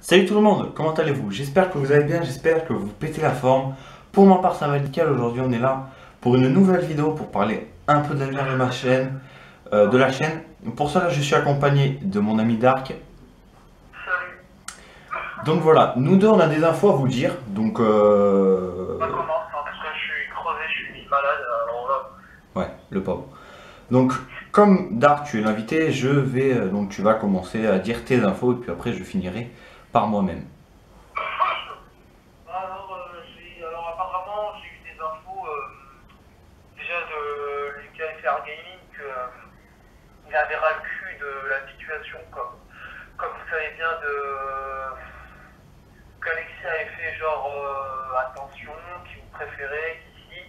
Salut tout le monde, comment allez-vous? J'espère que vous allez bien, j'espère que vous pétez la forme. Pour ma part, ça va nickel. Aujourd'hui, on est là pour une nouvelle vidéo pour parler un peu de l'avenir de ma chaîne, de la chaîne. Pour cela, je suis accompagné de mon ami Dark. Salut. Donc voilà, nous deux, on a des infos à vous dire. Donc, Ça commence, hein, parce que je suis crevé, je suis malade, alors là. ouais, le pauvre. Donc, comme Dark, tu es l'invité, donc tu vas commencer à dire tes infos et puis après, je finirai par moi-même. Alors apparemment, j'ai eu des infos déjà de Lucas FR Gaming il avait ras le cul de la situation, comme vous savez bien, qu'Alexis avait fait genre attention, qui vous préférez, ici.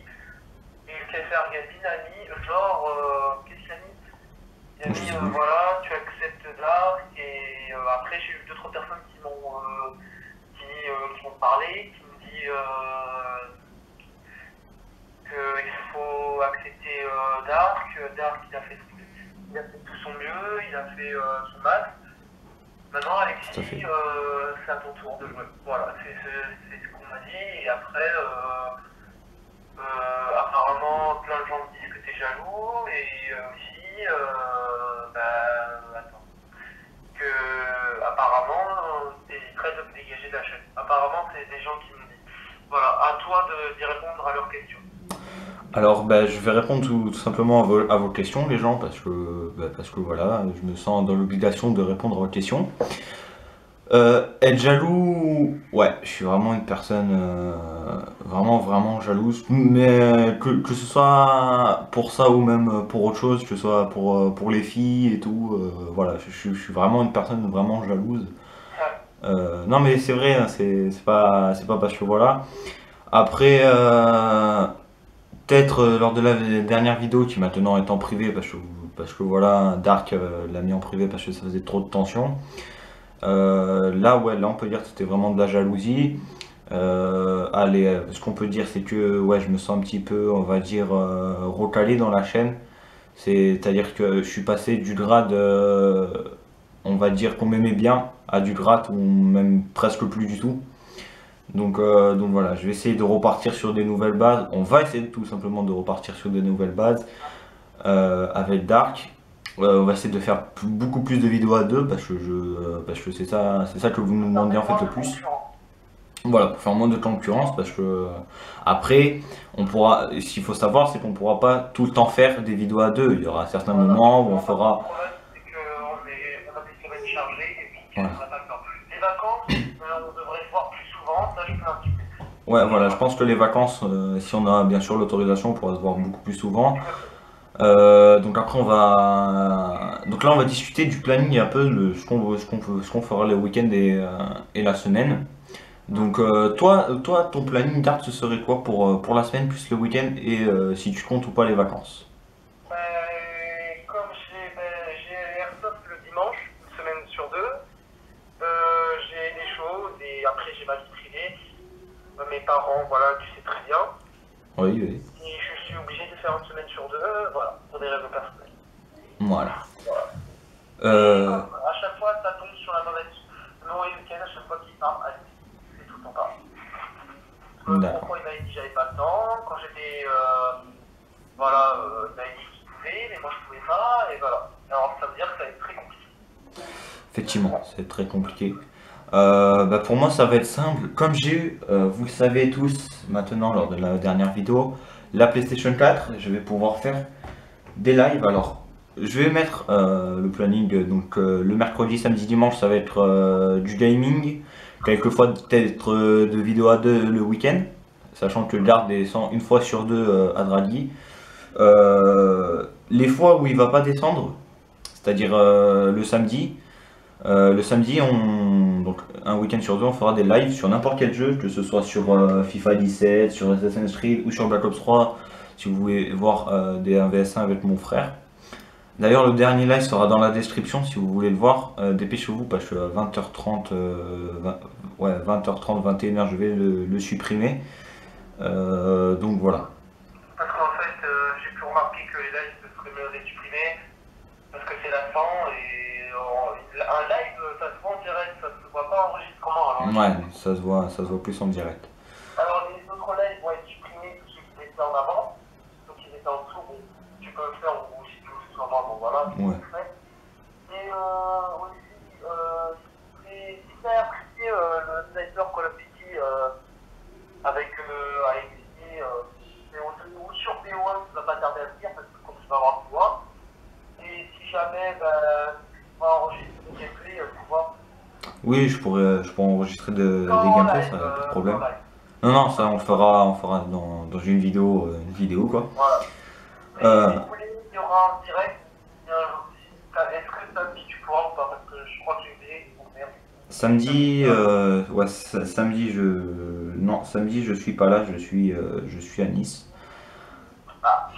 Et Lucas FR Gaming a mis genre, qu'est-ce qu'il a mis? Il a Donc, je mis sais plus. voilà, tu acceptes Dark, et après j'ai eu d'autres personnes qui m'ont parlé, qui me dit qu'il faut accepter Dark. Dark, il a fait tout son mieux, il a fait son max. Maintenant, Tout à fait. Alexis, c'est à ton tour de jouer. Voilà, c'est ce qu'on m'a dit. Et après, apparemment, plein de gens me disent que t'es jaloux. Et aussi, attends, que apparemment, t'es très de me dégager de la chaîne. Apparemment, c'est des gens qui me disent. Voilà, à toi d'y répondre à leurs questions. Alors, je vais répondre tout simplement à vos questions, les gens, parce que voilà, je me sens dans l'obligation de répondre à vos questions. Être jaloux, ouais, je suis vraiment une personne vraiment jalouse, mais que ce soit pour ça ou même pour autre chose, que ce soit pour les filles et tout, voilà, je suis vraiment une personne vraiment jalouse. Ouais, Non, mais c'est vrai, hein, c'est pas parce que voilà. Après, peut-être lors de la dernière vidéo qui maintenant est en privé parce que voilà, Dark l'a mis en privé parce que ça faisait trop de tension. Là, ouais, là on peut dire que c'était vraiment de la jalousie. Allez, ce qu'on peut dire c'est que ouais, je me sens un petit peu, on va dire, recalé dans la chaîne. C'est-à-dire que je suis passé du grade, on va dire qu'on m'aimait bien, à du grade ou même presque plus du tout. Donc voilà, je vais essayer de repartir sur des nouvelles bases. On va essayer tout simplement de repartir sur des nouvelles bases avec Dark. On va essayer de faire beaucoup plus de vidéos à deux parce que c'est ça que vous nous ça demandez fait en fait moins le de plus. concurrence. Voilà, pour faire moins de concurrence parce que après, on pourra, ce qu'il faut savoir, c'est qu'on pourra pas tout le temps faire des vidéos à deux. Il y aura certains Voilà, moments où on justement, maintenant le fera, problème, c'est qu'on a des semaines chargées et puis qu'on voilà. n'a pas le temps. Les vacances, on devrait se voir plus souvent, ça je peux insister. Ouais, Mais voilà, je voilà, pense que les vacances, si on a bien sûr l'autorisation, on pourra se voir beaucoup plus souvent. exactement. Donc après donc là on va discuter du planning un peu ce qu'on fera le week-end et la semaine. Donc toi ton planning d'art ce serait quoi pour la semaine plus le week-end et si tu comptes ou pas les vacances. Comme j'ai Airsoft le dimanche, une semaine sur deux, j'ai des choses et après j'ai ma vie privée. Mes parents, voilà, tu sais très bien. Oui, oui. Et je suis obligé de faire une semaine sur deux, voilà, pour des raisons personnelles. Voilà. Voilà. Et Euh, comme à chaque fois, ça tombe sur la mauvaise. Le mauvais week-end, à chaque fois qu'il parle, allez, c'est tout le temps pareil. Parce que l'autre d'accord. fois, il m'avait dit que j'avais pas le temps. Quand j'étais. Voilà, il m'avait dit qu'il pouvait, mais moi je pouvais pas, et voilà. Alors ça veut dire que ça va être très compliqué. Effectivement, c'est très compliqué. Pour moi, ça va être simple. Comme j'ai eu, vous le savez tous maintenant lors de la dernière vidéo, la PlayStation 4, je vais pouvoir faire des lives. Alors, je vais mettre le planning. Donc, le mercredi, samedi, dimanche, ça va être du gaming. Quelquefois, peut-être de vidéos à deux le week-end. Sachant que Garde descend une fois sur deux à Draghi. Les fois où il va pas descendre, c'est-à-dire le samedi, donc un week-end sur deux, on fera des lives sur n'importe quel jeu, que ce soit sur FIFA 17, sur Assassin's Creed ou sur Black Ops 3, si vous voulez voir des 1vs1 avec mon frère. D'ailleurs, le dernier live sera dans la description si vous voulez le voir. Dépêchez-vous parce que à 20h30, ouais, 20h30, 21h, je vais le supprimer. Donc voilà. Parce qu'en fait, j'ai pu remarquer que les lives seraient mieux les supprimer, parce que c'est la fin, et un live, ça se voit en direct, ça se voit pas enregistré. Quand Ouais, ça se voit plus en direct. Alors les autres là, ils vont être supprimés, tous ceux qui étaient en avant. Ceux qui étaient en dessous, bon, tu peux le faire ou si tu veux que ce soit moi, bon voilà, tu Ouais. le fais. Et aussi, si tu as apprécié le sniper Call of Duty avec AXI, ou sur BO1, tu vas pas tarder à le dire parce que comme tu vas avoir le pouvoir. Et si jamais tu vas enregistrer des gameplays, tu vois. Oui, je pourrais enregistrer des gameplays, ça, pas de problème. Non, non, ça on fera dans une vidéo quoi. Voilà. Et Euh, si vous voulez, il y aura en direct. Est-ce que samedi tu pourras ou pas? Parce que je crois que j'ai oublié. Oh, merde. Samedi, ouais, samedi non, samedi je suis pas là, je suis à Nice. Ah.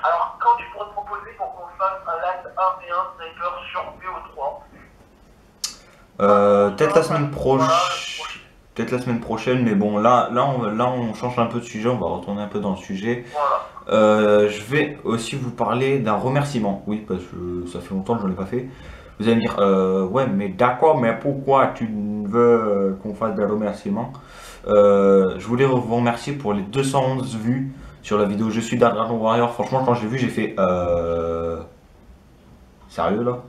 Alors, quand tu pourrais te proposer pour qu'on fasse un live 1v1 sniper sur BO3? Peut-être la semaine Voilà, prochaine. Peut-être la semaine prochaine, mais bon, là, on change un peu de sujet, on va retourner un peu dans le sujet. voilà. Je vais aussi vous parler d'un remerciement. Oui, parce que ça fait longtemps que je ne l'ai pas fait. Vous allez me dire, ouais, mais d'accord, mais pourquoi tu veux qu'on fasse des remerciements? Je voulais vous remercier pour les 211 vues sur la vidéo Je suis Dark Dragon Warrior. Franchement, quand j'ai vu, j'ai fait, sérieux là?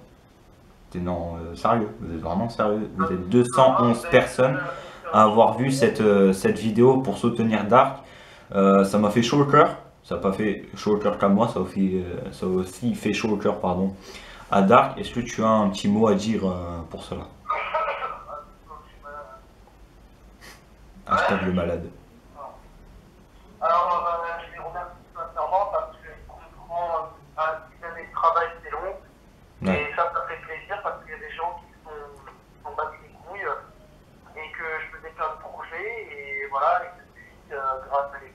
Non, sérieux, vous êtes vraiment sérieux? Vous êtes 211 personnes à avoir vu cette vidéo pour soutenir Dark. Ça m'a fait chaud au cœur. Ça n'a pas fait chaud au cœur qu'à moi, ça a aussi fait chaud au cœur, pardon, à Dark. Est-ce que tu as un petit mot à dire pour cela? Hashtag le malade. Alors, je les remercie sincèrement parce qu'il comprend une année de travail, c'est long. Ouais. Et ça fait plaisir parce qu'il y a des gens qui sont battus les couilles et que je faisais plein de projets. Et voilà, et depuis, grâce à les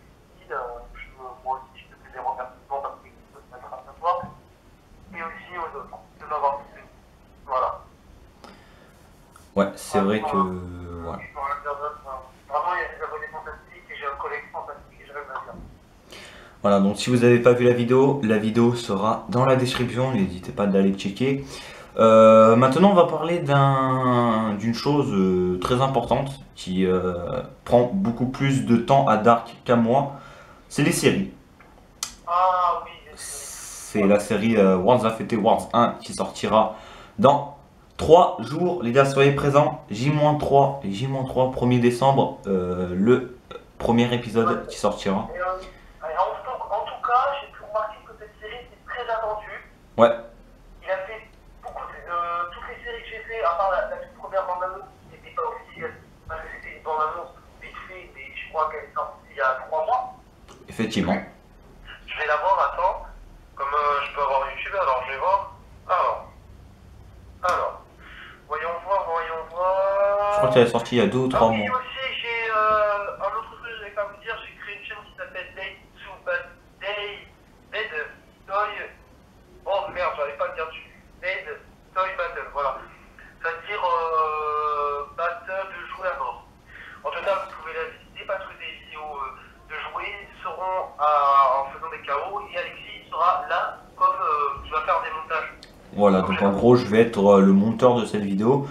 moi aussi, je te fais des remerciements parce qu'ils peuvent se mettre à savoir. Et aussi aux autres de m'avoir soutenu. Voilà. Ouais, c'est vrai que. Voilà. Je peux rien dire d'autre, hein. Vraiment, il y a des abonnés fantastiques et j'ai un collègue fantastique et je rêve à dire. Voilà, donc si vous n'avez pas vu la vidéo sera dans la description, n'hésitez pas d'aller checker. Maintenant, on va parler d'une chose très importante qui prend beaucoup plus de temps à Dark qu'à moi, c'est les séries. Ah oui, C'est la série Worlds of Fate Wars 1 qui sortira dans 3 jours. Les gars, soyez présents. J-3, 1er décembre, le premier épisode qui sortira. et, en tout cas, j'ai pu remarquer que cette série était très attendue. Ouais, Il a fait beaucoup toutes les séries que j'ai fait, à part la toute première bande-annonce qui n'était pas officielle. Parce que c'était une bande-annonce vite fait, mais je crois qu'elle est sortie il y a 3 mois. effectivement. Je vais la voir, attends. Comme je peux avoir YouTube, alors je vais voir. Alors. Voyons voir. Je crois qu'elle est sortie il y a 2 ou 3 Ah oui, mois. aussi, j'ai un autre truc que je n'avais pas vous dire. J'ai créé une chaîne qui s'appelle Dead Toy. Oh merde, j'arrive pas à le dire dessus. Dead Toy Battle, voilà. C'est-à-dire battle de jouer à mort. En tout cas, vous pouvez la visiter parce que des vidéos de jouer seront en faisant des KO et Alexis sera là comme qui va faire des montages. Voilà, donc en gros, je vais être le monteur de cette vidéo.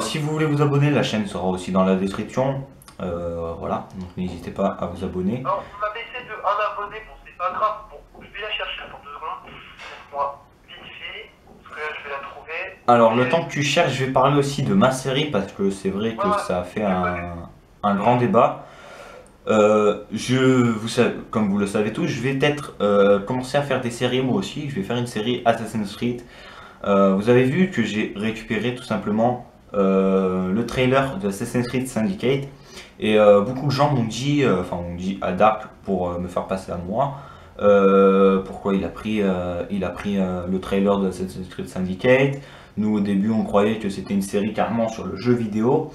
Si vous voulez vous abonner, la chaîne sera aussi dans la description. Voilà, donc n'hésitez pas à vous abonner. Alors, on m'a baissé de 1 abonné, bon, c'est pas grave. Bon, je vais la chercher pour 2 secondes. Moi, vite fait, parce que là, je vais la trouver. Alors, le temps que tu cherches, je vais parler aussi de ma série parce que c'est vrai que ça a fait un grand débat. Comme vous le savez tous, je vais peut-être commencer à faire des séries moi aussi. Je vais faire une série Assassin's Creed. Vous avez vu que j'ai récupéré tout simplement le trailer de Assassin's Creed Syndicate. Et beaucoup de gens m'ont dit, m'ont dit à Dark pour me faire passer à moi, pourquoi il a pris le trailer de Assassin's Creed Syndicate. Nous au début on croyait que c'était une série carrément sur le jeu vidéo.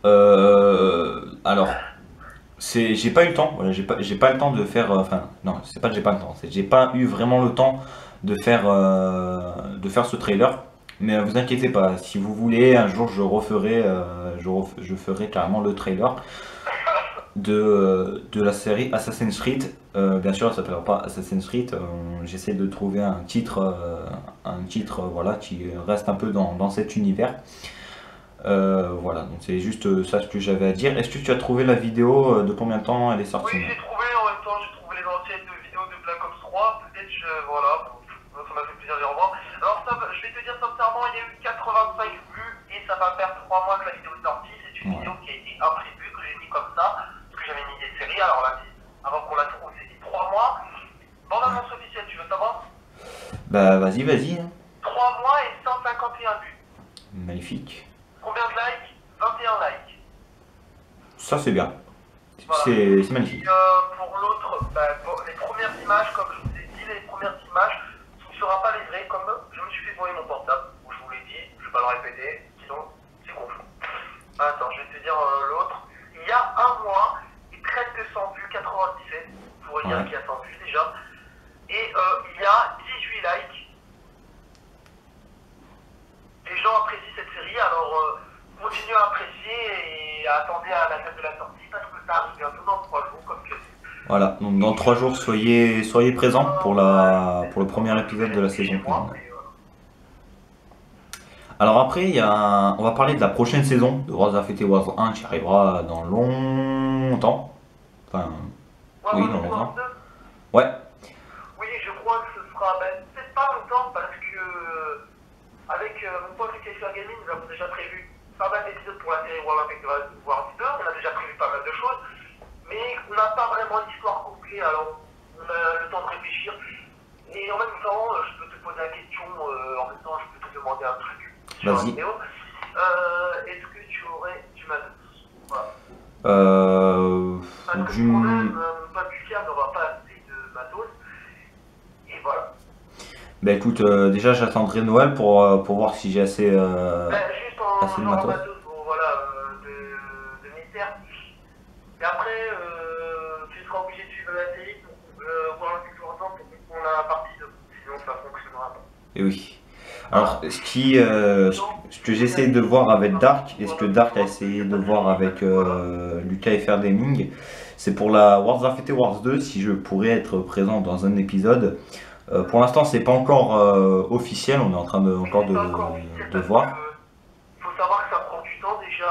Alors, j'ai pas eu le temps, voilà, j'ai pas le temps de faire, non, c'est pas que j'ai pas le temps, c'est que j'ai pas eu vraiment le temps de faire ce trailer. Mais vous inquiétez pas, si vous voulez, un jour je referai, je ferai carrément le trailer de la série Assassin's Creed. Bien sûr, elle s'appellera pas Assassin's Creed. J'essaie de trouver un titre, voilà, qui reste un peu dans cet univers. Voilà, donc c'est juste ça ce que j'avais à dire. Est-ce que tu as trouvé la vidéo de combien de temps elle est sortie? Oui, j'ai trouvé, en même temps, j'ai trouvé les anciennes vidéos de Black Ops 3. Peut-être, voilà, ça m'a fait plaisir de les revoir. Alors, ça, je vais te dire sincèrement, il y a eu 85 vues et ça va faire 3 mois que la vidéo est sortie. C'est une vidéo qui a été imprévue, que j'ai dit comme ça, parce que j'avais une idée de série. Alors là, avant qu'on la trouve, c'est dit 3 mois. Bande annonce officielle, tu veux savoir? Bah vas-y. 3 mois et 151 vues. Magnifique. Combien de likes? 21 likes. Ça c'est bien. Voilà. C'est magnifique. Et pour l'autre, les premières images, comme je vous ai dit, les premières images, ce ne sera pas les vraies, comme je me suis fait voler mon portable, je vous l'ai dit, je ne vais pas le répéter, sinon c'est confus. Attends, je vais te dire l'autre. Il y a un mois, il traite de 100 vues, 97, vous pourrez dire qu'il y a 100 vues déjà. Et il y a 18 likes. Les gens apprécient cette série, alors continuez à apprécier et attendez à la date de la sortie parce que ça arrive bientôt dans 3 jours, comme je dis. Voilà, donc dans 3 jours, soyez présents pour le premier épisode de la saison 1. Alors après, on va parler de la prochaine saison de World of Warcraft 1 qui arrivera dans longtemps. Enfin, oui, dans longtemps. Ouais. Oui, je crois que ce sera peut-être pas longtemps parce que avec mon pote KSR Gaming, nous avons déjà prévu pas mal d'épisodes pour la série World of Warcraft 2. On a déjà prévu pas mal de choses, mais on n'a pas vraiment l'histoire complète, alors on a le temps de réfléchir. Et en même temps, je peux te poser la question, en même temps, je peux te demander un truc sur la vidéo. Est-ce que tu aurais du matos? Voilà. Parce que le problème, mon pote Lucas n'aura pas assez de matos. Et voilà. Bah écoute, déjà j'attendrai Noël pour voir si j'ai assez, Juste assez de matos. Voilà, de militaire. Et après, tu seras obligé de suivre la série pour voir le futur temps pour qu'on a la partie 2. Sinon ça fonctionnera pas. Et oui. Alors ce que j'essaie de voir avec Dark, et ce que Dark a essayé de voir avec Lucas FR Gaming, c'est pour la World of Warcraft 2 si je pourrais être présent dans un épisode. Pour l'instant, c'est pas encore officiel, on est en train de voir. Il faut savoir que ça prend du temps déjà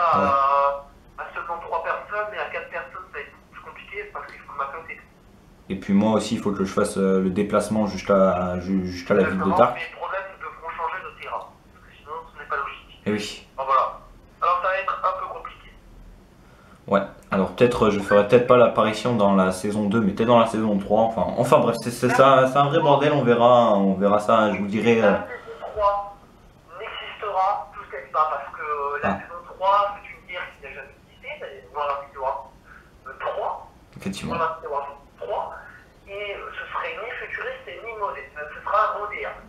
à seulement 3 personnes, mais à 4 personnes, ça va être plus compliqué parce qu'il faut matos et tout. Et puis moi aussi, il faut que je fasse le déplacement jusqu'à la ville de Dark. Mais le problème, nous devrons changer de terrain, parce que sinon, ce n'est pas logique. Et oui. Bon, voilà. Alors, ça va être un peu compliqué. Ouais. Alors peut-être je ferai peut-être pas l'apparition dans la saison 2 mais peut-être dans la saison 3, enfin bref, c'est ça, c'est un vrai bordel, on verra ça, je vous dirai. La saison 3 n'existera peut-être pas parce que la saison 3 c'est une guerre qui n'a jamais existé, c'est World of Warcraft 3. Effectivement. World of Warcraft 3 et ce serait ni futuriste et ni moderne, ce sera moderne.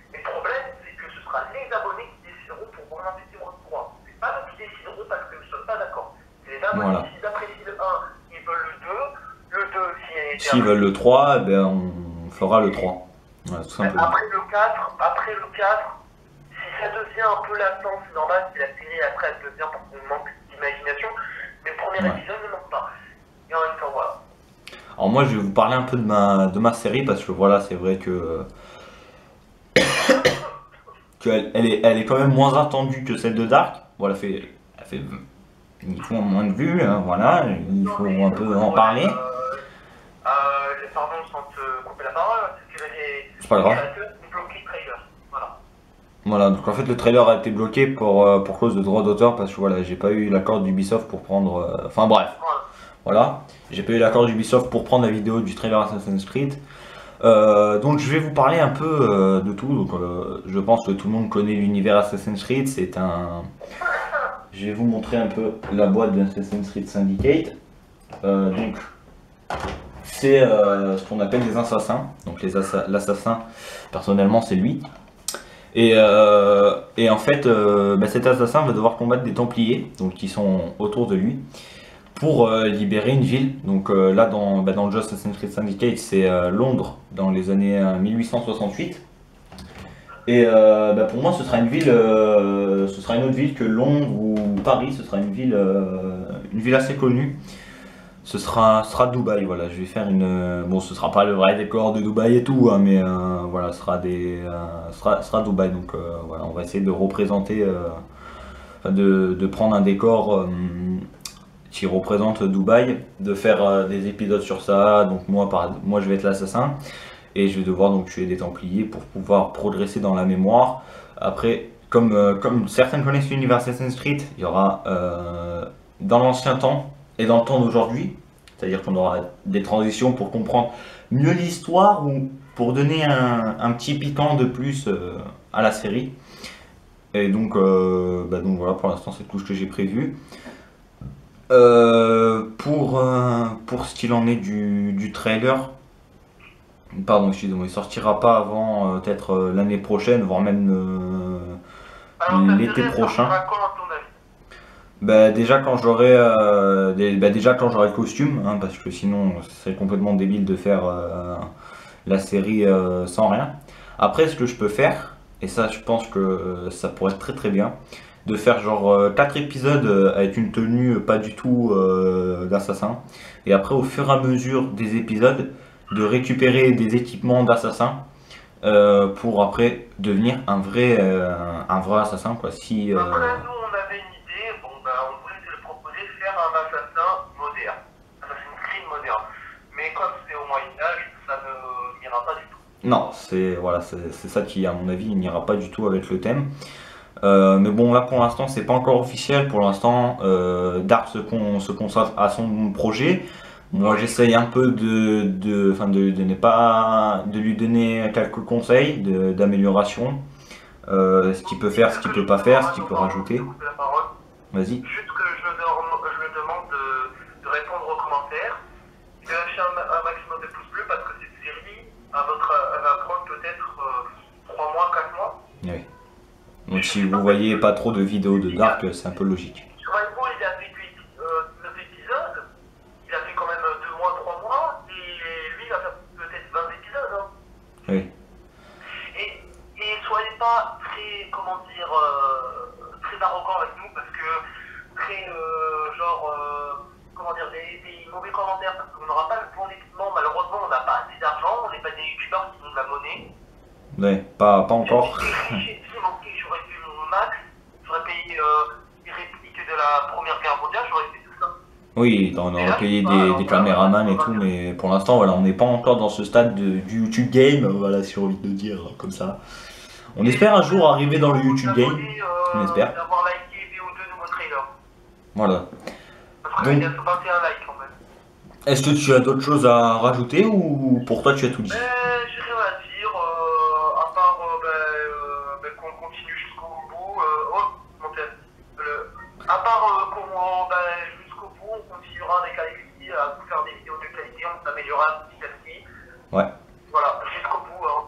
Mais le problème c'est que ce sera les abonnés qui décideront pour World of Warcraft 3. C'est pas nous qui déciderons parce que nous ne sommes pas d'accord. Les abonnés, voilà. S'ils apprécient le 1, ils veulent le 2, s'ils veulent le 3, eh ben, on fera le 3. Voilà, tout simplement. Après le 4, si ça devient un peu latent, c'est normal, c'est la série, après elle devient pour qu'on manque d'imagination, mais le premier épisode ne manque pas. Et en même temps, voilà. Alors moi je vais vous parler un peu de ma série parce que voilà, c'est vrai que elle est quand même moins attendue que celle de Dark. Voilà, elle fait il faut moins de vues, hein, voilà, il faut un peu en parler. Pardon, sans te couper la parole, c'est pas grave. Bloqué le trailer, voilà. Voilà, donc en fait le trailer a été bloqué pour cause de droit d'auteur parce que voilà, j'ai pas eu l'accord d'Ubisoft pour prendre. Enfin bref, voilà, j'ai pas eu l'accord d'Ubisoft pour prendre la vidéo du trailer Assassin's Creed. Donc je vais vous parler un peu de tout. Donc je pense que tout le monde connaît l'univers Assassin's Creed. Je vais vous montrer un peu la boîte de Assassin's Creed Syndicate. Donc c'est ce qu'on appelle des assassins. Donc l'assassin, personnellement, c'est lui. Et en fait, cet assassin va devoir combattre des Templiers, donc qui sont autour de lui, pour libérer une ville. Donc là, dans le jeu Assassin's Creed Syndicate, c'est Londres dans les années 1868. Et pour moi, ce sera une autre ville que Londres ou Paris. Ce sera une ville assez connue. Ce sera Dubaï. Voilà, je vais faire bon, ce sera pas le vrai décor de Dubaï et tout, hein, mais voilà, ce sera Dubaï. Donc voilà, on va essayer de représenter. enfin, de prendre un décor qui représente Dubaï, de faire des épisodes sur ça. Donc moi je vais être l'assassin et je vais devoir donc tuer des Templiers pour pouvoir progresser dans la mémoire. Après, comme certains connaissent l'univers Assassin's Creed, il y aura dans l'ancien temps et dans le temps d'aujourd'hui, c'est-à-dire qu'on aura des transitions pour comprendre mieux l'histoire ou pour donner un petit piquant de plus à la série. Et donc voilà, pour l'instant c'est tout ce que j'ai prévu. Pour ce qu'il en est du trailer, pardon, excusez-moi, il sortira pas avant peut-être l'année prochaine, voire même Alors, ta l'été série, elle prochain. sortira quand, à ton avis? Bah, déjà quand j'aurai déjà quand j'aurai le costume, hein, parce que sinon ce serait complètement débile de faire la série sans rien. Après, ce que je peux faire, et ça je pense que ça pourrait être très très bien, de faire genre 4 épisodes avec une tenue pas du tout d'assassin, et après au fur et à mesure des épisodes, de récupérer des équipements d'assassin pour après devenir un vrai assassin quoi. Si Après, nous, on avait une idée, bon, bah, on voulait te le proposer de faire un assassin moderne, Assassin's Creed moderne. Mais comme c'est au Moyen-Âge, ça ne n'ira pas du tout. non, c'est ça qui à mon avis n'ira pas du tout avec le thème. Mais bon, là pour l'instant, c'est pas encore officiel. Pour l'instant, Dark se concentre à son projet. Moi, j'essaye un peu enfin, de ne pas, de lui donner quelques conseils d'amélioration, ce qu'il peut faire, ce qu'il peut pas faire, ce qu'il peut rajouter. Je la parole. Vas-y. Juste que je le demande de répondre aux commentaires, de lâcher un maximum de pouces bleus parce que cette série, elle va prendre peut-être 3 mois, 4 mois. Oui. Donc si vous voyez pas trop de vidéos de Dark, c'est un peu logique. Sur Ivo, il a fait 9 épisodes, il a fait quand même 2 mois, 3 mois, et lui, il va faire peut-être 20 épisodes. Hein. Oui. Et soyez pas très, comment dire, très arrogant avec nous parce que très, comment dire, des mauvais commentaires parce qu'on n'aura pas le bon équipement. Malheureusement, on n'a pas assez d'argent, on n'est pas des youtubeurs qui ont de la monnaie. Ouais, pas encore. J'ai manqué, j'aurais fait mon max, j'aurais payé les répliques de la Première Guerre mondiale, j'aurais fait tout ça. Oui, on aurait payé des caméramans et tout, mais pour l'instant, voilà, on n'est pas encore dans ce stade du YouTube game, voilà, si j'ai envie de le dire comme ça. On espère un jour arriver dans le YouTube game, on espère. D'avoir liké VO2 nouveau trailer. Voilà. Parce qu'il y a 21 likes quand même. Est-ce que tu as d'autres choses à rajouter ou pour toi tu as tout dit? J'ai rien à dire, à part qu'on continue jusqu'au bout. À part jusqu'au bout, on continuera avec Alexis à vous faire des vidéos de qualité, on s'améliorera petit à petit. Ouais. Voilà, jusqu'au bout. Hein.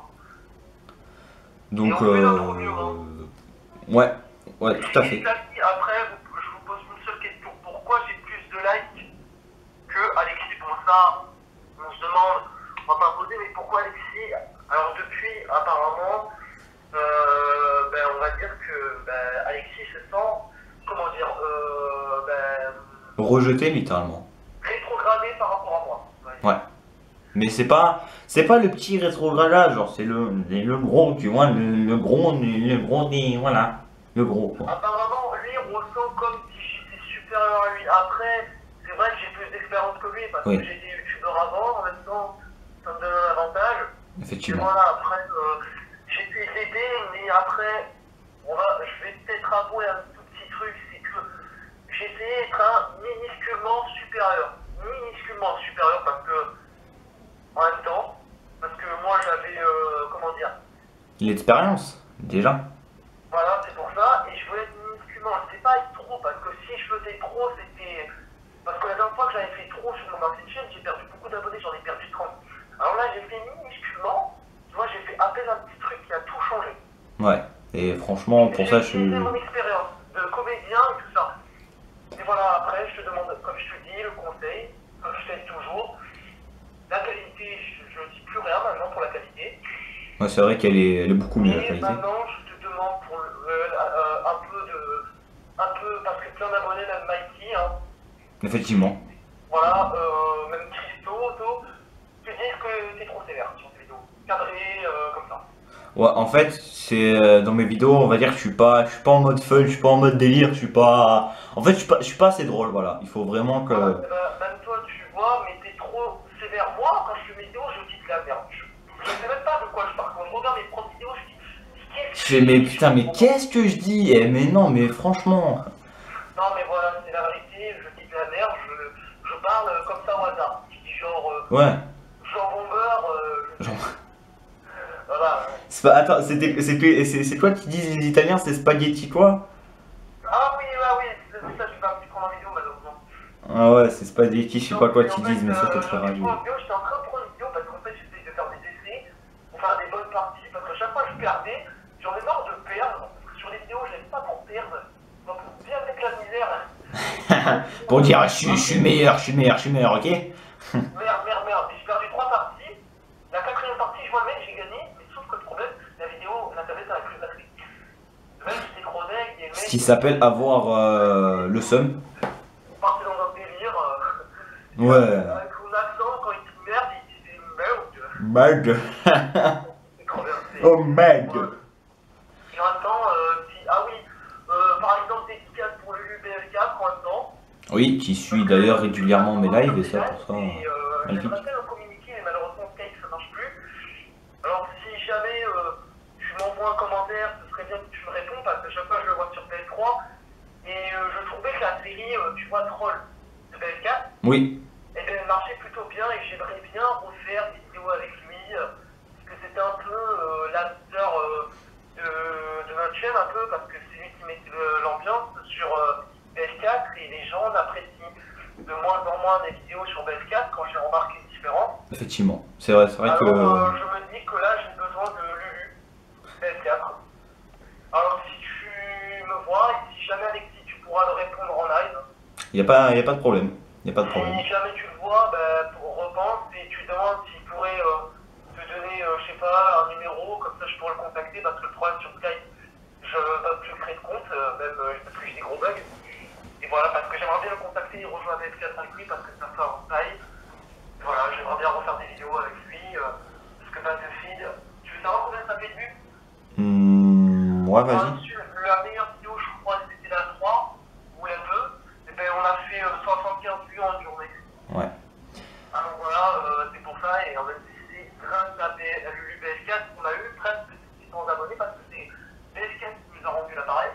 Donc, Et on fait notre mieux, hein. ouais, tout à fait. Et après, je vous pose une seule question. Pourquoi j'ai plus de likes que Alexis? Bon, ça, on se demande, on va pas poser, mais pourquoi Alexis? Alors, depuis, apparemment, on va dire que Alexis se sent, comment dire, Rejeté littéralement. rétrogradé par rapport à moi. Ouais. Mais c'est pas le petit rétrogradage, genre c'est le gros, tu vois, le gros, voilà, le gros quoi. Apparemment, lui, on sent comme si j'étais supérieur à lui. Après, c'est vrai que j'ai plus d'expérience que lui parce Oui. que j'étais youtubeur avant, en même temps, ça me donne un avantage. Et Effectivement. voilà, après, j'ai pu l'aider, mais après, je vais peut-être avouer un tout petit truc, c'est que j'ai essayé d'être minusculement supérieur. Minusculement supérieur parce que, en même temps, parce que moi j'avais, comment dire, L'expérience, déjà. voilà, c'est pour ça, et je voulais être minusculement, je ne sais pas être trop, parce que si je faisais trop, c'était. Parce que la dernière fois que j'avais fait trop sur mon ancienne chaîne, j'ai perdu beaucoup d'abonnés, j'en ai perdu 30. Alors là, j'ai fait minusculement, tu vois, j'ai fait à peine un petit truc qui a tout changé. Ouais. Et franchement, pour ça, J'ai utilisé mon expérience de comédien et tout ça. Et voilà, après, je te demande, comme je te dis, le conseil, comme je fais toujours. La qualité, je ne dis plus rien maintenant pour la qualité. Ouais, c'est vrai elle est beaucoup mieux la Et qualité. maintenant, je te demande pour un peu, parce que plein d'abonnés, même Mikey, hein. Effectivement. Voilà, même Christo, tu dis que t'es trop sévère sur tes vidéos. Cadré, comme ça. Ouais, en fait, c'est dans mes vidéos, on va dire que je suis pas en mode fun, je suis pas en mode délire, je suis pas. En fait, je suis pas assez drôle, voilà. Il faut vraiment que. Voilà, même toi, tu vois, mais t'es trop sévère. Moi, quand je fais mes vidéos, je dis de la merde. Je sais même pas de quoi je parle. Quand je regarde mes propres vidéos, je dis, Je qu'est-ce fais, que je mais dis? putain, mais qu'est-ce que je dis? Eh, mais non, mais franchement. Non, mais voilà, c'est la vérité, je dis de la merde, je parle comme ça au hasard. Je dis genre, Ouais. jambon beurre, Genre, voilà. attends, c'est quoi qui disent les Italiens? C'est spaghetti quoi? Ah oui, ça, je vais pas pu prendre en vidéo, malheureusement. Ah ouais, c'est spaghetti, je sais pas quoi Et en qu'ils fait, disent, mais ça te fait je prends rager. une vidéo, j'étais en train de prendre une vidéo parce qu'en fait, j'essaie de faire des essais pour faire des bonnes parties, parce que chaque fois, je perdais, j'en ai marre de perdre, parce que sur les vidéos, j'aime pas pour perdre, donc bien avec la misère. Pour dire, je suis meilleur, je suis meilleur, je suis meilleur, ok? Merde, j'ai perdu 3 parties. La quatrième partie, je vois le mec, j'ai gagné, mais sauf que le problème, la vidéo, la tablette a plus de batterie. Le mec, il s'écrodait, et le Ce mec, qui s'appelle avoir le seum. il partait dans un délire. Ouais. Avec son accent, quand il dit merde, il disait merde. Merde. C'est trop bien. Oh merde. Et en même temps, ah oui, par exemple, dédicace pour le UBL4 en même temps. Oui, qui suit d'ailleurs régulièrement mes lives et ça pour ça. Et Magnifique. j'aimerais bien le communiquer, mais malheureusement, Skype ça marche plus. Alors, si jamais tu m'envoies un commentaire, ce serait bien que tu me réponds parce que chaque fois je le vois sur PS3. Et je trouvais que la série, tu vois, Troll de PS4, Oui. eh bien, elle marchait plutôt bien et que j'aimerais bien refaire des vidéos avec lui. Parce que c'était un peu l'acteur de notre chaîne, un peu, parce que c'est lui qui met l'ambiance sur PS4 et les gens apprécient de moins en moins des vidéos sur PS4 quand j'ai remarqué une différence. Effectivement. C'est vrai Alors, que. je me dis que là, j'ai besoin de Lulu PS4. Alors, si tu me vois et si jamais Alexis, tu pourras le répondre en live. Y a pas de problème. Y a pas de problème. Si jamais tu le vois, ben, repense et tu demandes s'il pourrait te donner, je sais pas, un numéro, comme ça je pourrais le contacter, parce que le problème sur Skype, je ne peux plus créer de compte, même parce que j'ai des gros bugs. Et voilà, parce que j'aimerais bien le contacter et rejoindre PS4 avec lui, parce que ça fait un taille. Voilà, j'aimerais bien refaire des vidéos avec lui, parce que Battlefield, tu veux savoir combien ça fait de vues? Ouais, vas-y. La meilleure vidéo, je crois, c'était la 3 ou la 2. Et ben, on a fait 75 vues en une journée. Ouais. Alors voilà, c'est pour ça. Et en fait, c'est grâce à Lulu BS4 qu'on a eu presque 600 abonnés parce que c'est BS4 qui nous a rendu l'appareil.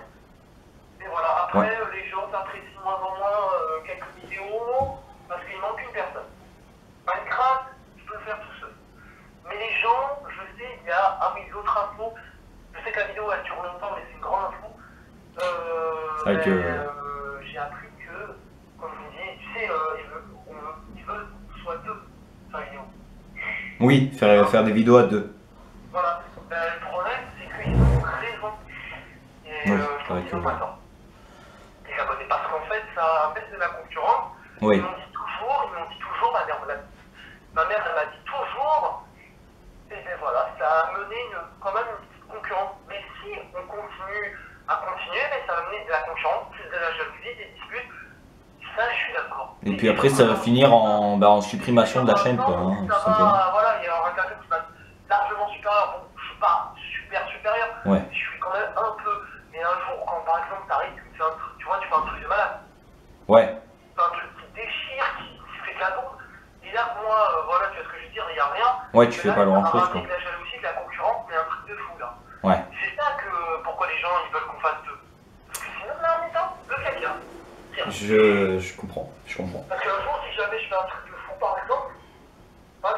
Et voilà, après, les gens s'apprécient moins en moins quelques vidéos parce qu'il manque une personne. Minecraft, je peux le faire tout seul. Mais les gens, je sais, il y a d'autres infos. Je sais que la vidéo elle dure longtemps, mais c'est une grande info. C'est vrai que. J'ai appris que, comme je vous dis, tu sais, ils veulent qu'on soit deux sur la vidéo. Oui, faire des vidéos à deux. Voilà. Le problème, c'est qu'ils ont raison. Et Oui, je trouve qu'ils ont pas tort. Les abonnés, parce qu'en fait, ça baisse de la concurrence. Oui. Ils m'ont dit toujours, ma mère elle m'a dit toujours, et bien voilà, ça a mené quand même une petite concurrence. Mais si on continue à continuer, mais ça va mener de la concurrence, plus de la jalousie, des disputes. Ça, je suis d'accord. Et puis après, ça va finir en supprimation de la chaîne, quoi. Hein, tout simplement. Voilà, il y aura quelqu'un qui va être largement supérieur. Bon, je suis pas super supérieur, Ouais. je suis quand même un peu. Mais un jour, quand par exemple, t'arrives, tu fais un truc, tu vois, tu fais un truc de malade. Ouais. Un truc qui déchire, qui fait de la bombe. Et là, moi, voilà, tu vois ce que je veux dire, il n'y a rien. Ouais, tu fais là, pas grand chose, ça quoi. de la jalousie, de la concurrence, mais un truc de fou, là. Ouais. C'est ça que, pourquoi les gens, ils veulent qu'on fasse deux. Parce que sinon, là, on est un le caca. Je comprends. Parce qu'un jour, si jamais je fais un truc de fou, par exemple,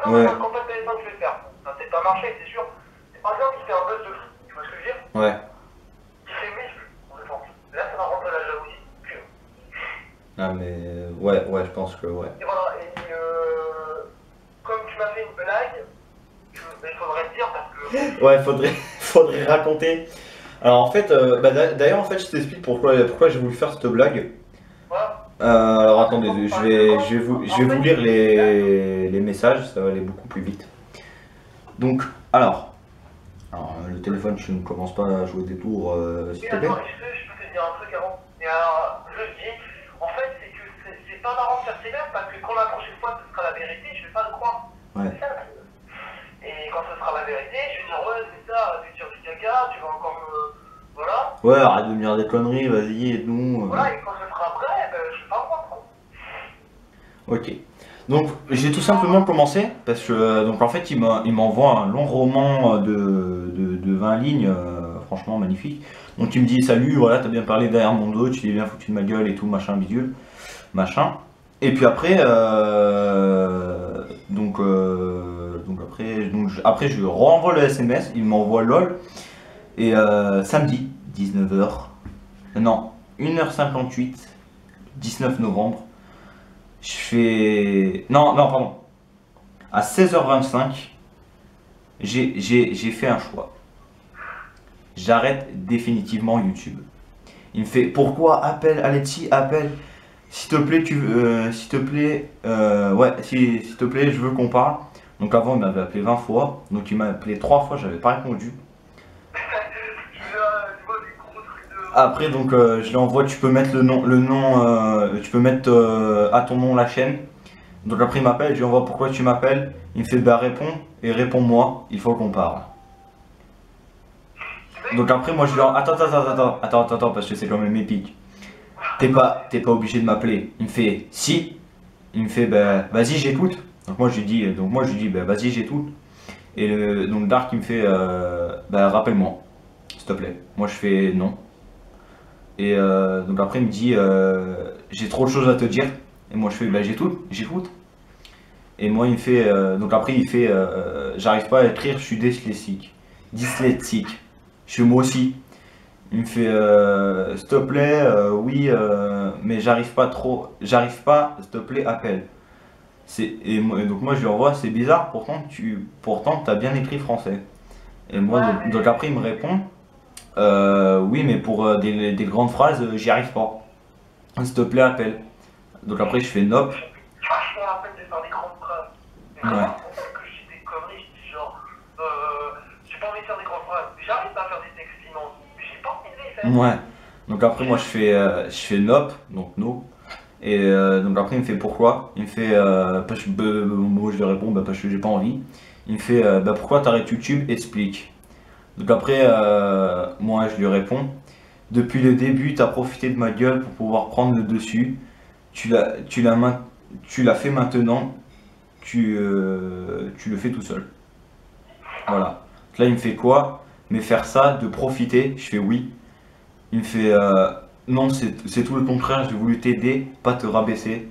Ouais. la campagne téléphone, je vais le faire. Ça n'a peut-être pas marché, c'est sûr. Mais par exemple, il fait un buzz de fou, tu vois ce que je veux dire? Ouais. Il fait mes vues, en pense. Là, ça va rentrer la jalousie, pure. Ah, mais. Ouais, je pense que ouais. Et voilà, et comme tu m'as fait une blague, il faudrait le dire parce que. Ouais, faudrait raconter. Alors en fait, d'ailleurs en fait, je t'explique pourquoi j'ai voulu faire cette blague. Voilà. Alors attendez, je vais vous lire les messages, ça va aller beaucoup plus vite. Donc, alors le téléphone, tu ne commences pas à jouer des tours, s'il Mais te plaît. attends, je peux te dire un truc avant. Et alors, je dis, en fait, c'est que c'est pas marrant de faire ses blagues parce que quand la prochaine fois ce sera la vérité, je vais pas le croire. Ouais. C'est ça. Et quand ce sera la vérité, je vais dire, ouais, c'est ça, je vais dire, Ouais, arrête de me dire des conneries, vas-y, aide-nous. Voilà, et quand je le ferai après, ben, je vais pas voir trop. Ok. Donc j'ai tout simplement commencé parce que donc en fait il m'envoie un long roman de 20 lignes, franchement magnifique. Donc il me dit salut, voilà, t'as bien parlé derrière mon dos, tu t'es bien foutu de ma gueule et tout, machin bidule, machin. Et puis après après je lui renvoie le SMS, il m'envoie LOL et samedi 19h, non 1h58, 19 novembre. Je fais. Non, non, pardon. À 16h25, j'ai fait un choix. J'arrête définitivement YouTube. Il me fait pourquoi appelle Alexis, appelle. S'il te plaît, s'il te plaît, ouais, s'il te plaît, je veux qu'on parle. Donc avant, il m'avait appelé 20 fois. Donc il m'a appelé 3 fois, j'avais pas répondu. Après, donc, je lui envoie, tu peux mettre tu peux mettre à ton nom la chaîne. Donc après, il m'appelle, je lui envoie pourquoi tu m'appelles. Il me fait, bah réponds, et réponds-moi, il faut qu'on parle. Donc après, moi je lui envoie, attends, parce que c'est quand même épique. T'es pas obligé de m'appeler. Il me fait, si. Il me fait, bah vas-y, j'écoute. Donc moi je lui dis, bah vas-y, j'écoute. Et donc Dark, il me fait, bah rappelle-moi, s'il te plaît. Moi je fais non. Et donc après il me dit j'ai trop de choses à te dire. Et moi je fais bah j'écoute. Et moi il me fait donc après il fait j'arrive pas à écrire, je suis dyslexique. Dyslexique. Je suis moi aussi. Il me fait s'il te plaît oui mais j'arrive pas, s'il te plaît appelle. Donc moi je lui envoie c'est bizarre pourtant t'as bien écrit français. Et moi donc après il me répond oui, mais pour des grandes phrases, j'y arrive pas. S'il te plaît, appelle. Donc après, je fais nope. Tu vois, je me rappelle de faire des grandes phrases. Mais Ouais. comment ça que je dis des conneries, je dis genre, j'ai pas envie de faire des grandes phrases. J'arrive à faire des textes immenses, mais j'ai pas envie de les faire. Ouais. Donc après, moi, je fais nope, donc no. Et donc après, il me fait pourquoi. Il me fait, parce que, moi, je lui réponds, bah, parce que j'ai pas envie. Il me fait, bah, pourquoi t'arrêtes YouTube, explique. Donc après, moi, je lui réponds. Depuis le début, tu as profité de ma gueule pour pouvoir prendre le dessus. Tu l'as fait maintenant. Tu le fais tout seul. Voilà. Là, il me fait quoi? Mais faire ça, de profiter. Je fais oui. Il me fait non, c'est tout le contraire. J'ai voulu t'aider, pas te rabaisser.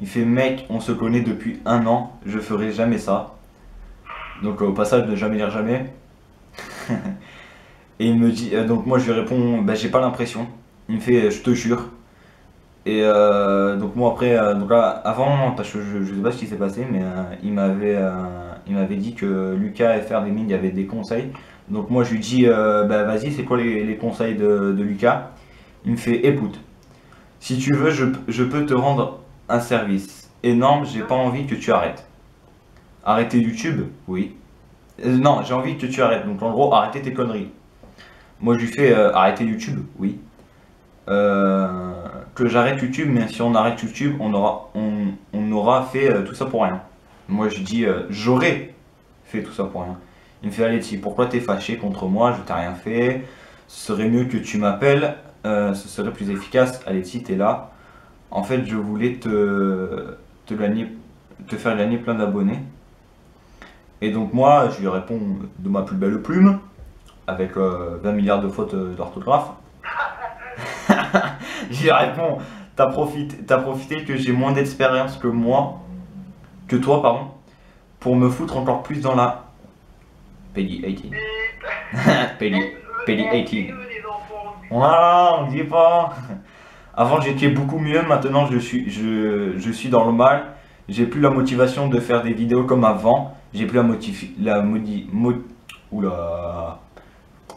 Il fait mec, on se connaît depuis 1 an. Je ferai jamais ça. Donc au passage, ne jamais dire jamais. Et il me dit, donc moi je lui réponds, bah j'ai pas l'impression. Il me fait, je te jure. Et donc moi après, donc là, avant, parce que je sais pas ce qui s'est passé, mais il m'avait dit que Lucas FR des mines, il y avait des conseils. Donc moi je lui dis, bah vas-y, c'est quoi les conseils de Lucas? Il me fait, écoute, si tu veux, je peux te rendre un service énorme, j'ai pas envie que tu arrêtes. Arrêter YouTube? Oui. Non, j'ai envie que tu arrêtes. Donc en gros, arrêter tes conneries. Moi je lui fais arrêter YouTube, oui. Que j'arrête YouTube, mais si on arrête YouTube, on aura fait tout ça pour rien. Moi je dis j'aurais fait tout ça pour rien. Il me fait Alexis, pourquoi t'es fâché contre moi? Je t'ai rien fait. Ce serait mieux que tu m'appelles. Ce serait plus efficace. Alexis, t'es là. En fait, je voulais te faire gagner plein d'abonnés. Et donc moi, je lui réponds de ma plus belle plume, avec 20 milliards de fautes d'orthographe. Je lui réponds, t'as profité que j'ai moins d'expérience que toi, pardon, pour me foutre encore plus dans la Peggy 18. Peggy 18. Voilà, on dit pas. Avant j'étais beaucoup mieux, maintenant je suis dans le mal. J'ai plus la motivation de faire des vidéos comme avant. J'ai plus oula.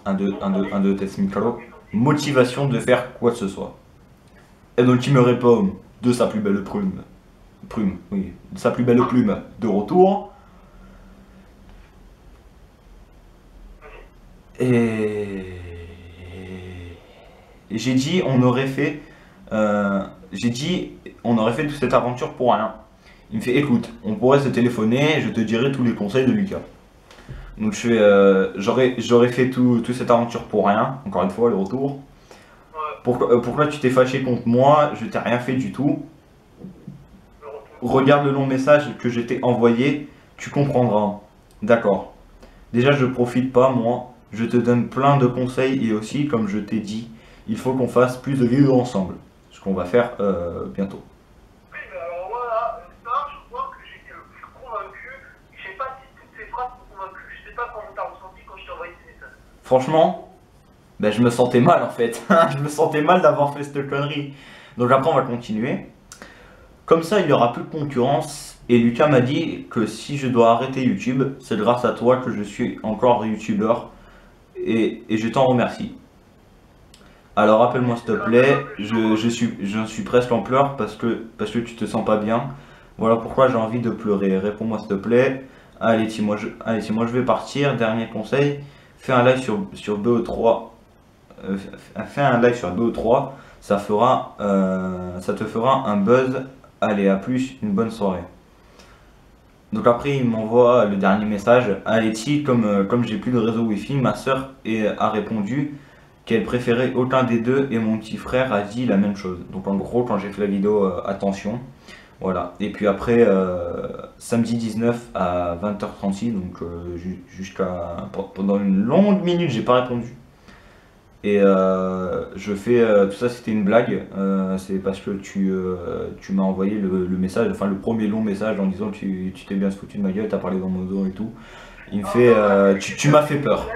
1, 2, test micro. Motivation de faire quoi que ce soit. Et donc il me répond de sa plus belle plume. Oui, de sa plus belle plume de retour. Et j'ai dit on aurait fait toute cette aventure pour rien. Il me fait écoute, on pourrait se téléphoner et je te dirai tous les conseils de Lucas. Donc je fais j'aurais fait toute cette aventure pour rien, encore une fois le retour. Pourquoi tu t'es fâché contre moi? Je t'ai rien fait du tout. Regarde le long message que je t'ai envoyé, tu comprendras. D'accord. Déjà, je profite pas, moi. Je te donne plein de conseils et aussi, comme je t'ai dit, il faut qu'on fasse plus de vidéos ensemble. Ce qu'on va faire bientôt. Oui, mais alors voilà, ça, je crois que j'étais le plus convaincu. Je sais pas si toutes ces phrases sont convaincues. Je sais pas comment t'as ressenti quand je t'ai envoyé ces messages. Franchement, ben, je me sentais mal en fait. Je me sentais mal d'avoir fait cette connerie. Donc après, on va continuer. Comme ça, il n'y aura plus de concurrence. Et Lucas m'a dit que si je dois arrêter YouTube, c'est grâce à toi que je suis encore youtubeur. Et je t'en remercie. Alors rappelle-moi s'il te plaît, j'en suis presque en pleurs parce que tu te sens pas bien. Voilà pourquoi j'ai envie de pleurer. Réponds-moi s'il te plaît. Allez, moi je vais partir. Dernier conseil, fais un live sur BO3. Fais un live sur BO3. Ça te fera un buzz. Allez, à plus, une bonne soirée. Donc après, il m'envoie le dernier message. Aleti, comme j'ai plus de réseau wifi, ma soeur a répondu qu'elle préférait aucun des deux et mon petit frère a dit la même chose. Donc en gros, quand j'ai fait la vidéo, attention. Voilà. Et puis après, samedi 19 à 20h36, donc pendant une longue minute, j'ai pas répondu. Et je fais tout ça, c'était une blague. C'est parce que tu m'as envoyé le message, enfin le premier long message en disant tu t'es bien foutu de ma gueule, t'as parlé dans mon dos et tout. Il me fait tu m'as fait peur.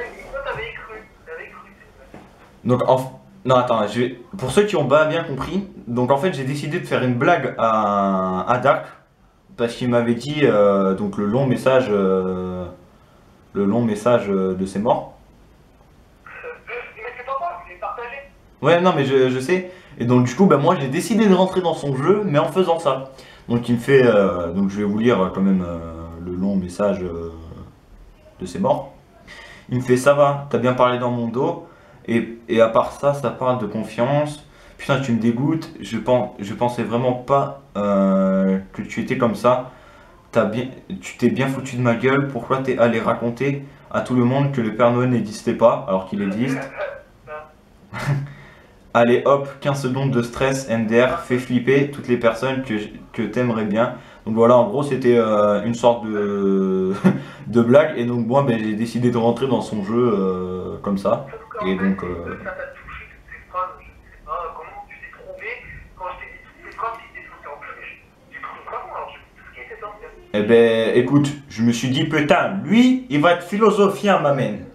Donc non attends, pour ceux qui ont pas bien compris, donc en fait j'ai décidé de faire une blague à Dark parce qu'il m'avait dit donc le long message de ses morts. Ouais, non, mais je sais. Et donc, du coup, bah, moi, j'ai décidé de rentrer dans son jeu, mais en faisant ça. Donc, il me fait. Donc, je vais vous lire quand même le long message de ses morts. Il me fait ça va, t'as bien parlé dans mon dos. Et à part ça, ça parle de confiance. Putain, tu me dégoûtes. Je pensais vraiment pas que tu étais comme ça. Tu t'es bien foutu de ma gueule. Pourquoi t'es allé raconter à tout le monde que le Père Noël n'existait pas alors qu'il existe? Allez hop, 15 secondes de stress, MDR, fait flipper toutes les personnes que t'aimerais bien. Donc voilà, en gros c'était une sorte de, de blague. Et donc moi ben, j'ai décidé de rentrer dans son jeu comme ça. Et donc... Ça t'a touché toutes ces phrases, je sais pas comment tu t'es trouvé quand je t'ai dit toutes ces phrases qui étaient sorties en plus. J'ai trouvé comment alors, je tout ce qui était sorti. Eh ben écoute, je me suis dit putain, lui il va être philosophien ma mène.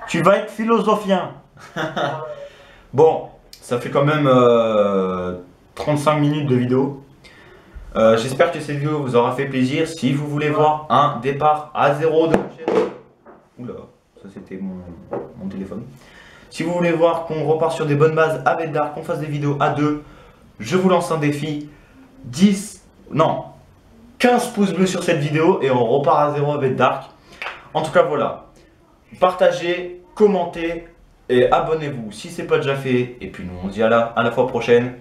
Tu vas être philosophien. Bon, ça fait quand même 35 minutes de vidéo. J'espère que cette vidéo vous aura fait plaisir. Si vous voulez voir un départ à zéro de la chaîne... Oula, ça c'était mon téléphone. Si vous voulez voir qu'on repart sur des bonnes bases avec Dark, qu'on fasse des vidéos à deux, je vous lance un défi. 15 pouces bleus sur cette vidéo et on repart à zéro avec Dark. En tout cas voilà, partagez, commentez et abonnez-vous si ce n'est pas déjà fait. Et puis nous on se dit à la fois prochaine.